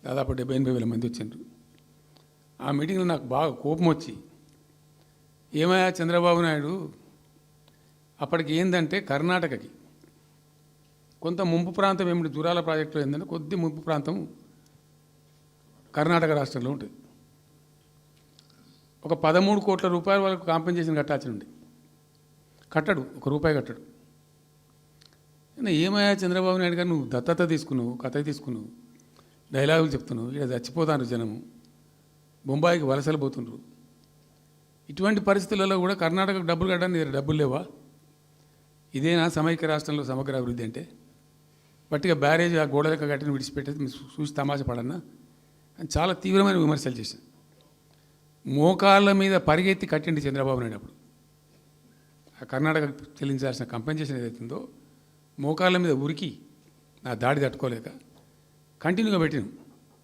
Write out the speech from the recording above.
దాదాపు 70,000-80,000 మంది వచ్చిండ్రు. ఆ మీటింగ్లో నాకు బాగా కోపం వచ్చి, ఏమయ్యా చంద్రబాబు నాయుడు, అప్పటికి ఏంటంటే కర్ణాటకకి కొంత ముంపు ప్రాంతం ఏమిటి, దూరాల ప్రాజెక్టులో ఏంటంటే కొద్ది ముంపు ప్రాంతం కర్ణాటక రాష్ట్రంలో ఉంటుంది. ఒక 13 కోట్ల రూపాయల వరకు కాంపెన్సేషన్ కట్టాల్సి ఉండి కట్టడు, ₹1 కట్టడు. ఏమయ్యా చంద్రబాబు నాయుడు గారు, నువ్వు దత్తత తీసుకున్నావు, కథ తీసుకున్నావు, డైలాగులు చెప్తున్నావు, ఇక్కడ చచ్చిపోతాను జనము, బొంబాయికి వలసలు పోతుండ్రు. ఇటువంటి పరిస్థితులలో కూడా కర్ణాటకకు డబ్బులు కట్టడానికి డబ్బులు లేవా? ఇదేనా సమైక్య రాష్ట్రంలో సమగ్ర అభివృద్ధి అంటే? బట్టిగా బ్యారేజ్ ఆ గోడలకు కట్టిన విడిచిపెట్టేది చూసి తమాష పడన్నా అని చాలా తీవ్రమైన విమర్శలు చేశాను. మోకాళ్ళ మీద పరిగెత్తి కట్టిండి చంద్రబాబు నాయుడు. అప్పుడు ఆ కర్ణాటక చెల్లించాల్సిన కంపెన్సేషన్ ఏదైతుందో మోకాళ్ళ మీద ఉరికి నా దాడి తట్టుకోలేక కంటిన్యూగా పెట్టినాం.